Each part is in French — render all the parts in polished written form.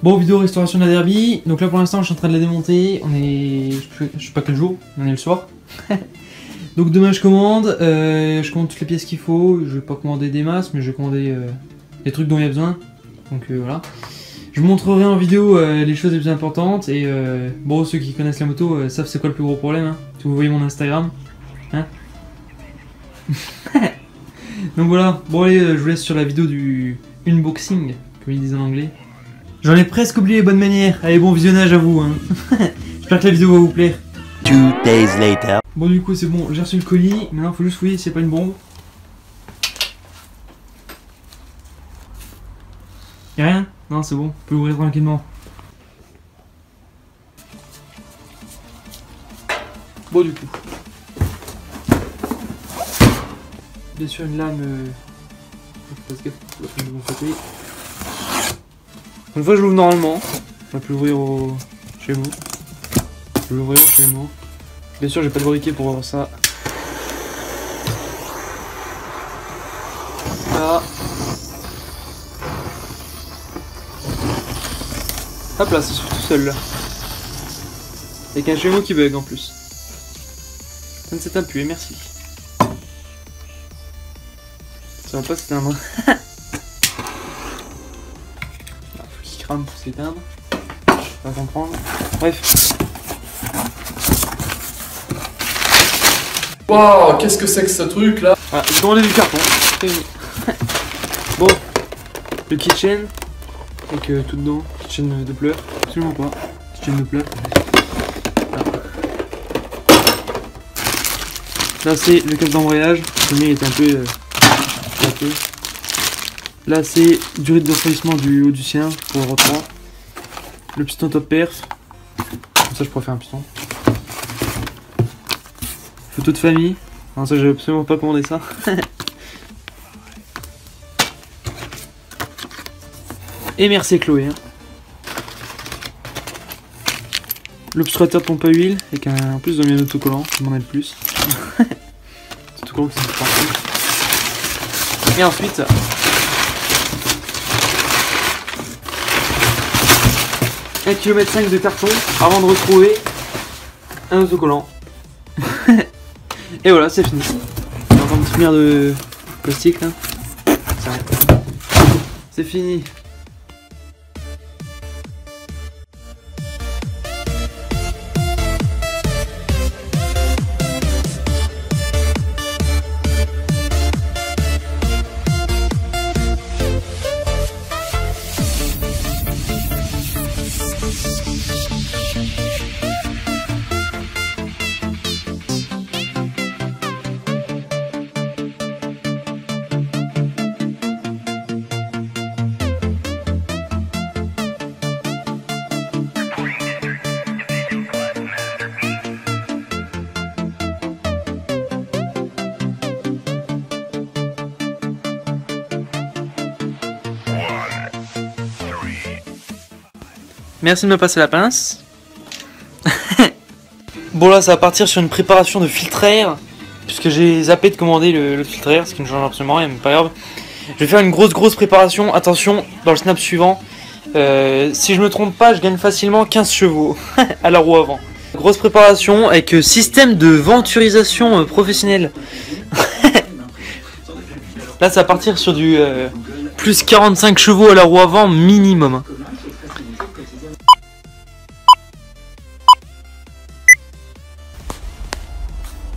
Bon, vidéo restauration de la Derby. Donc là pour l'instant je suis en train de la démonter. On est... je sais pas quel jour, on est le soir. Donc demain je commande toutes les pièces qu'il faut. Je vais pas commander des masses mais je vais commander les trucs dont il y a besoin. Donc voilà. Je vous montrerai en vidéo les choses les plus importantes. Et bon, ceux qui connaissent la moto savent c'est quoi le plus gros problème. Hein. Si vous voyez mon Instagram. Hein. Donc voilà. Bon allez, je vous laisse sur la vidéo du unboxing, comme ils disent en anglais. J'en ai presque oublié les bonnes manières. Allez, bon visionnage à vous. Hein. J'espère que la vidéo va vous plaire. 2 days later. Bon, du coup, c'est bon. J'ai reçu le colis. Maintenant, il faut juste fouiller s'il n'y a pas une bombe. Y'a rien? Non, c'est bon. On peut l'ouvrir tranquillement. Bon, du coup. Bien sûr, une lame. Faut que je fasse gaffe de mon côté. Une fois je l'ouvre normalement, on va plus l'ouvrir chez vous. Je vais l'ouvrir chez moi. Bien sûr j'ai pas de briquet pour voir ça. Là. Hop là, c'est tout seul là. Avec un chameau qui bug en plus. Ça ne s'éteint plus et merci. Ça va pas s'éteindre. Crame pour s'éteindre. Je vais comprendre. Bref. Waouh, qu'est-ce que c'est que ce truc là? Ah, j'ai commandé du carton. Bon, le kitchen avec tout dedans. Kitchen de pleurs. Absolument pas. Kitchen de pleurs. Là c'est le casque d'embrayage. Le mien était un peu éclaté. Là c'est durée de refroidissement du haut du sien pour le R3. Le piston top perf. Comme ça je pourrais faire un piston. Photo de famille. Non, ça j'ai absolument pas commandé ça. Et merci Chloé. Hein. L'obturateur de pompe à huile avec en plus de mes autocollants. Je m'en ai le plus. Autocollants qui sont partout. Et ensuite. 1,5 km de carton avant de retrouver un autocollant. Et voilà, c'est fini. Il y a encore une petite lumière de plastique là. C'est fini. Merci de me passer la pince. Bon là ça va partir sur une préparation de filtre à air. Puisque j'ai zappé de commander le filtre à air, ce qui ne change absolument rien, mais pas grave. Je vais faire une grosse préparation. Attention, dans le snap suivant, si je me trompe pas, je gagne facilement 15 chevaux à la roue avant. Grosse préparation avec système de venturisation professionnel. Là ça va partir sur du plus 45 chevaux à la roue avant minimum.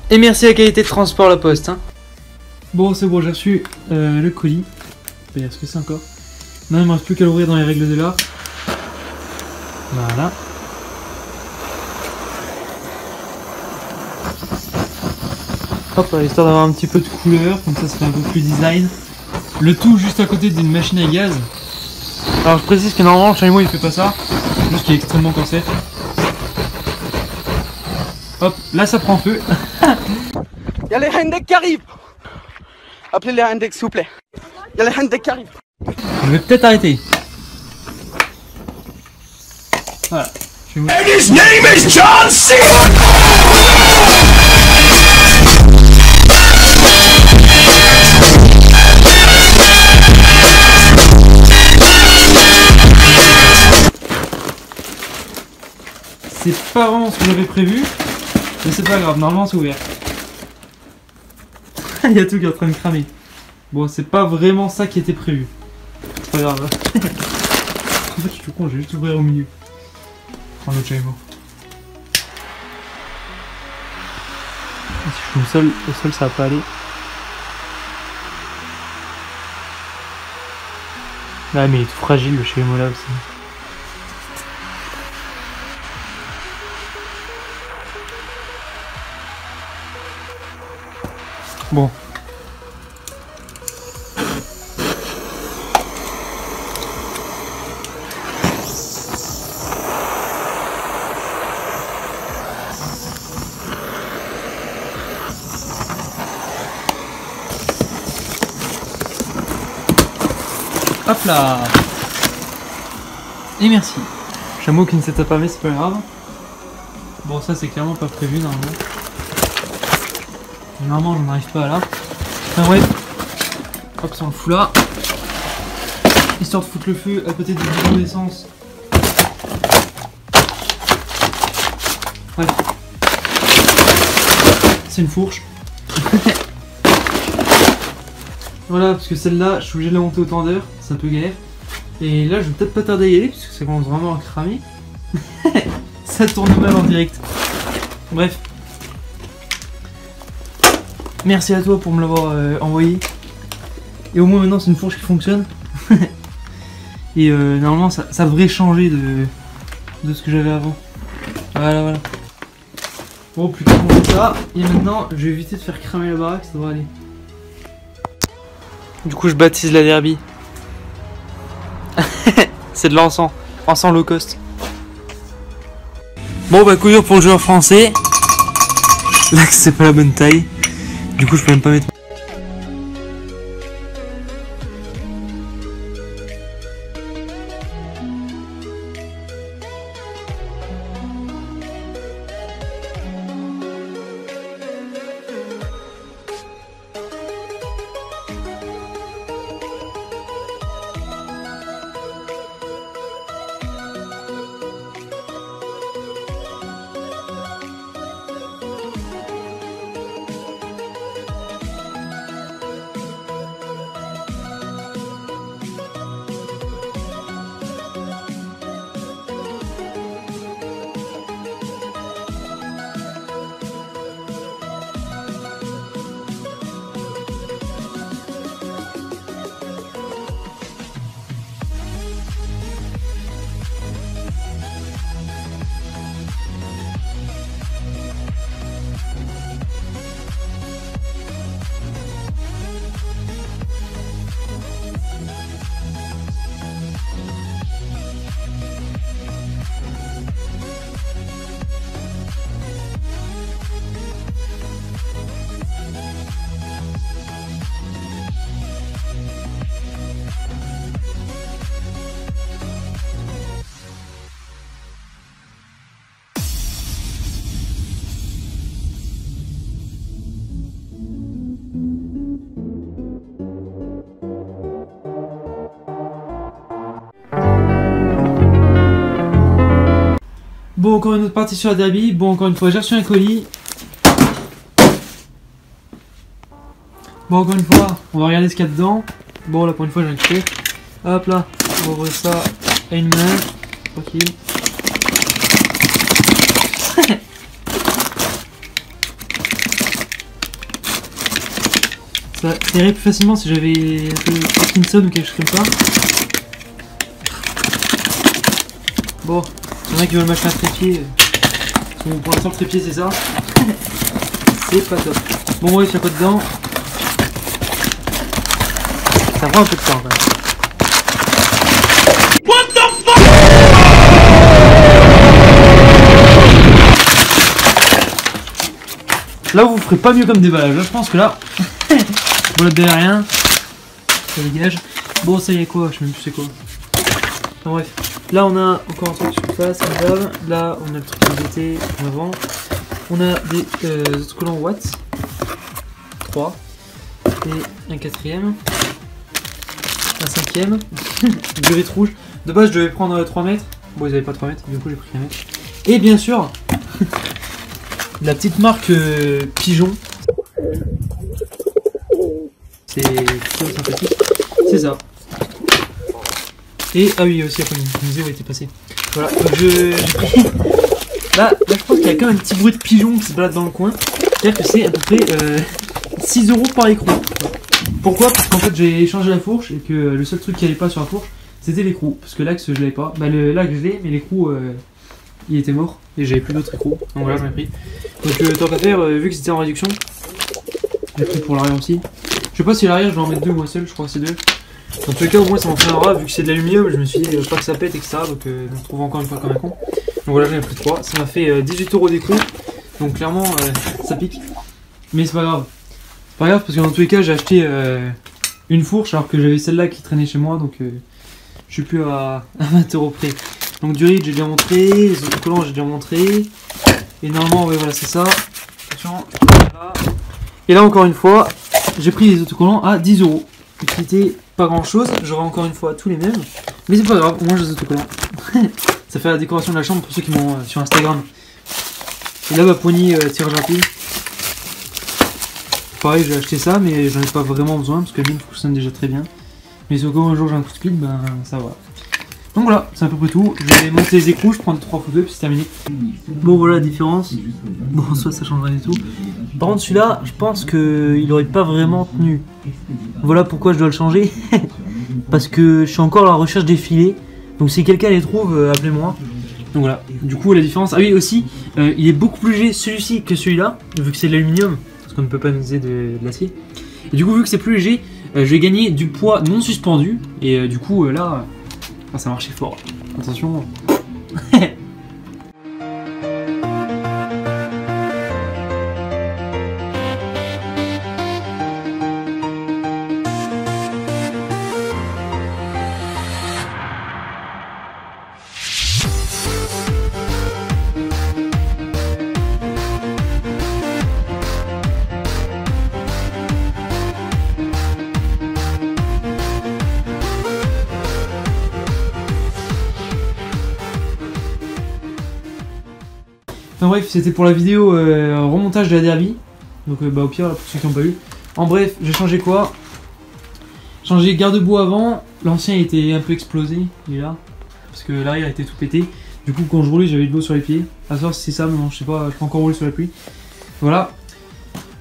Et merci à la qualité de transport La Poste. Hein. Bon, c'est bon, j'ai reçu le colis. Est-ce que c'est encore? Non, il ne me reste plus qu'à l'ouvrir dans les règles de l'art. Voilà. Hop, histoire d'avoir un petit peu de couleur, comme ça fait un peu plus design. Le tout juste à côté d'une machine à gaz. Alors je précise que normalement le chameau il fait pas ça, juste qu'il est extrêmement corsé. Hop, là ça prend feu. Il y a les Hendek qui arrivent. Appelez les Hendek s'il vous plaît. Il y a les Hendek qui arrivent. Je vais peut-être arrêter. Voilà. And his name is John C. c'est pas vraiment ce que j'avais prévu. Mais c'est pas grave, normalement c'est ouvert. Il y a tout qui est en train de cramer. Bon, c'est pas vraiment ça qui était prévu. C'est pas grave. En fait, je suis tout con, j'ai juste ouvert au milieu. Prends l'autre chameau. Si je suis au sol, ça va pas aller. Ah, mais il est tout fragile le chameau là aussi. Bon. Hop là. Et merci. Chameau qui ne s'est pas mis, c'est pas grave. Bon, ça c'est clairement pas prévu normalement. Normalement, j'en arrive pas à là. Enfin bref. Hop, ça on le fout là. Histoire de foutre le feu à côté du bidon d'essence. Bref. C'est une fourche. Voilà, parce que celle-là, je suis obligé de la monter au tendeur. C'est un peu galère. Et là, je vais peut-être pas tarder à y aller, parce que ça commence vraiment à cramer. Ça tourne mal en direct. Bref. Merci à toi pour me l'avoir envoyé. Et au moins maintenant c'est une fourche qui fonctionne. Et normalement ça devrait changer de ce que j'avais avant. Voilà. Bon, plus tard on fait ça. Et maintenant je vais éviter de faire cramer la baraque, ça devrait aller. Du coup je baptise la derby. C'est de l'encens. Encens low cost. Bon bah couillure pour le joueur français. Là c'est pas la bonne taille. Du coup je peux même pas mettre. Bon, encore une autre partie sur la derby. Bon, encore une fois, j'ai reçu un colis. Bon, encore une fois, on va regarder ce qu'il y a dedans. Bon, là pour une fois, j'ai un fait. Hop là, on va ouvrir ça à une main. Tranquille. Ça irait plus facilement si j'avais un peu Parkinson ou quelque chose comme ça. Bon, il y en a qui veulent m'acheter un trépied. Bon, pour l'instant, le trépied, c'est ça. C'est pas top. Bon, ouais, il y a quoi dedans? Ça prend un peu de temps, quand même. What the fuck? Là, vous ferez pas mieux comme déballage. Là, je pense que là... Bon, là, derrière rien. Ça dégage. Bon, ça y est, quoi? Je sais même plus c'est quoi. Enfin, bref. Là, on a encore un truc sur face, comme d'hab. Là, on a le truc de VT en avant. On a des autocollants Watts. 3. Et un quatrième. Un cinquième. Durite rouge. De base, je devais prendre 3 mètres. Bon, ils avaient pas 3 mètres. Du coup, j'ai pris 1 mètre. Et bien sûr, la petite marque Pigeon. C'est sympathique. C'est ça. Et ah oui, aussi après une vidéo était passée. Voilà, donc là, je pense qu'il y a quand même un petit bruit de pigeon qui se balade dans le coin. C'est-à-dire que c'est à peu près 6 € par écrou. Pourquoi? Parce qu'en fait j'ai changé la fourche et que le seul truc qui allait pas sur la fourche c'était l'écrou. Parce que l'axe je l'avais pas. Bah l'axe je l'ai, mais l'écrou il était mort et j'avais plus d'autres écrous. Donc voilà, j'en ai pris. Donc tant qu'à faire, vu que c'était en réduction, j'ai pris pour l'arrière aussi. Je sais pas si l'arrière je vais en mettre 2 ou un seul, je crois que c'est 2. Dans tous les cas, au moins ça m'en fait un rat, vu que c'est de l'aluminium, je me suis dit pas que ça pète, etc. Donc je me trouve encore une fois comme un con. Donc voilà, j'en ai pris 3. Ça m'a fait 18 € d'écrou. Donc clairement, ça pique. Mais c'est pas grave. C'est pas grave parce que dans tous les cas, j'ai acheté une fourche alors que j'avais celle-là qui traînait chez moi. Donc je suis plus à 20 € près. Donc du riz, j'ai déjà montré. Les autocollants, j'ai déjà montré. Et normalement, ouais, voilà, c'est ça. Attention. Voilà. Et là, encore une fois, j'ai pris les autocollants à 10 €. Utilité pas grand chose, j'aurai encore une fois tous les mêmes, mais c'est pas grave, au moins j'ai des autocollants. Ça fait la décoration de la chambre pour ceux qui m'ont sur Instagram. Et là, ma poignée tirage rapide. Pareil, j'ai acheté ça, mais j'en ai pas vraiment besoin parce que la mienne fonctionne déjà très bien. Mais si au cas où un jour j'ai un coup de speed, ben ça va. Donc voilà, c'est à peu près tout. Je vais monter les écrous, je prends 3 photos et puis c'est terminé. Bon voilà la différence. Bon en soi ça change rien du tout. Par contre celui-là, je pense qu'il aurait pas vraiment tenu. Voilà pourquoi je dois le changer. Parce que je suis encore à la recherche des filets. Donc si quelqu'un les trouve, appelez-moi. Donc voilà, du coup la différence. Ah oui aussi, il est beaucoup plus léger celui-ci que celui-là, vu que c'est de l'aluminium, parce qu'on ne peut pas utiliser de l'acier. Et du coup vu que c'est plus léger, je vais gagner du poids non suspendu. Et du coup là... Ah, ça marchait fort. Attention. Enfin bref, c'était pour la vidéo remontage de la derby. Donc bah au pire là, pour ceux qui n'ont pas eu. En bref, j'ai changé quoi? Changé garde-boue avant. L'ancien était un peu explosé, il est là. Parce que l'arrière était tout pété. Du coup quand je roulais j'avais de l'eau sur les pieds. À savoir si c'est ça, mais non je sais pas, je peux encore rouler sur la pluie. Voilà.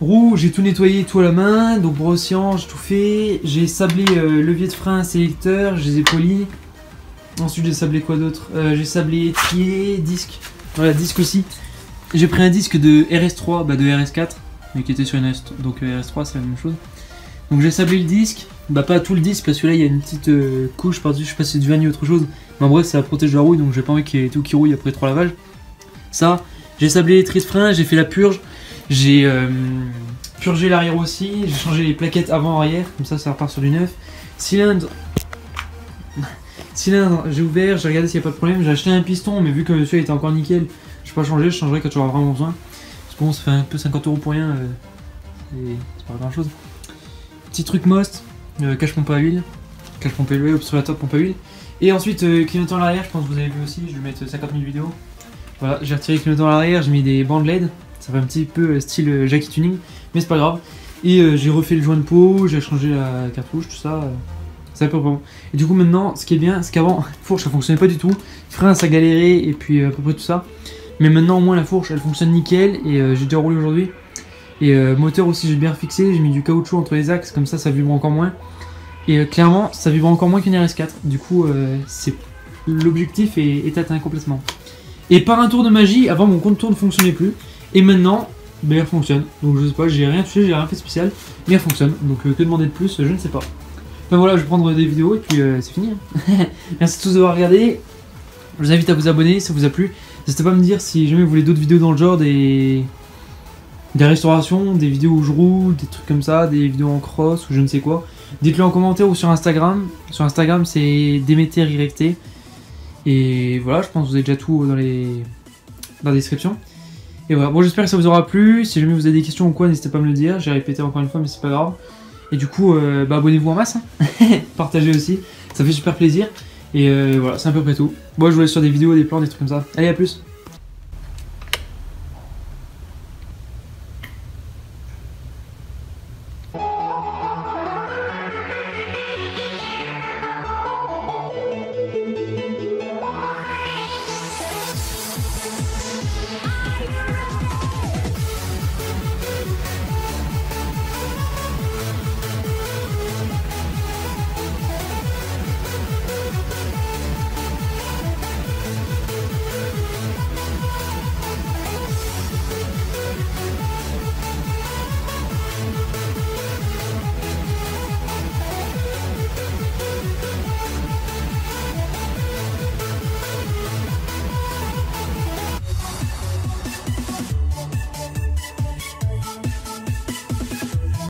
Roue, j'ai tout nettoyé, tout à la main. Donc brossiant, j'ai tout fait. J'ai sablé levier de frein, sélecteur, je les ai polis. Ensuite j'ai sablé quoi d'autre? J'ai sablé étrier, disque. Voilà, disque aussi. J'ai pris un disque de RS3, bah de RS4, mais qui était sur une RS3, donc RS3 c'est la même chose. Donc j'ai sablé le disque, bah pas tout le disque parce que là il y a une petite couche par-dessus, je sais pas si c'est du vernis ou autre chose. Mais en bref ça protège la rouille donc j'ai pas envie qu'il y ait tout qui rouille après 3 lavages. Ça, j'ai sablé les trisses freins, j'ai fait la purge, j'ai purgé l'arrière aussi, j'ai changé les plaquettes avant-arrière, comme ça repart sur du neuf. Cylindre, j'ai ouvert, j'ai regardé s'il n'y a pas de problème, j'ai acheté un piston mais vu que celui-là était encore nickel, je vais pas changer, je changerai quand j'aurai vraiment besoin. Parce que bon ça fait un peu 50 € pour rien, c'est pas grand chose. Petit truc most, cache pompe à huile, observateur de pompe à huile. Et ensuite clignotant à l'arrière, je pense que vous avez vu aussi, je vais mettre 50 000 vidéos. Voilà, j'ai retiré le clignotant à l'arrière, j'ai mis des bandes LED, ça fait un petit peu style Jackie Tuning, mais c'est pas grave. Et j'ai refait le joint de peau, j'ai changé la cartouche, tout ça. C'est un peu bon. Et du coup maintenant, ce qui est bien, c'est qu'avant, la fourche ça fonctionnait pas du tout. Frein ça galérait et puis à peu près tout ça. Mais maintenant au moins la fourche elle fonctionne nickel et j'ai déjà roulé aujourd'hui. Et moteur aussi j'ai bien fixé, j'ai mis du caoutchouc entre les axes, comme ça vibre encore moins. Et clairement ça vibre encore moins qu'une RS4. Du coup l'objectif est atteint complètement. Et par un tour de magie, avant mon contour ne fonctionnait plus. Et maintenant, ben, il fonctionne. Donc je sais pas, j'ai rien touché, j'ai rien fait de spécial. Mais il fonctionne. Donc que demander de plus, je ne sais pas. Enfin voilà, je vais prendre des vidéos et puis c'est fini. Merci à tous d'avoir regardé. Je vous invite à vous abonner si ça vous a plu. N'hésitez pas à me dire si jamais vous voulez d'autres vidéos dans le genre, des restaurations, des vidéos où je roule, des trucs comme ça, des vidéos en cross ou je ne sais quoi. Dites-le en commentaire ou sur Instagram. Sur Instagram c'est DemeterYT. Et voilà, je pense que vous avez déjà tout dans la description. Et voilà, bon j'espère que ça vous aura plu. Si jamais vous avez des questions ou quoi, n'hésitez pas à me le dire. J'ai répété encore une fois mais c'est pas grave. Et du coup, bah, abonnez-vous en masse, hein. Partagez aussi, ça fait super plaisir. Et voilà, c'est à peu près tout. Moi je vous laisse sur des vidéos, des plans, des trucs comme ça. Allez, à plus!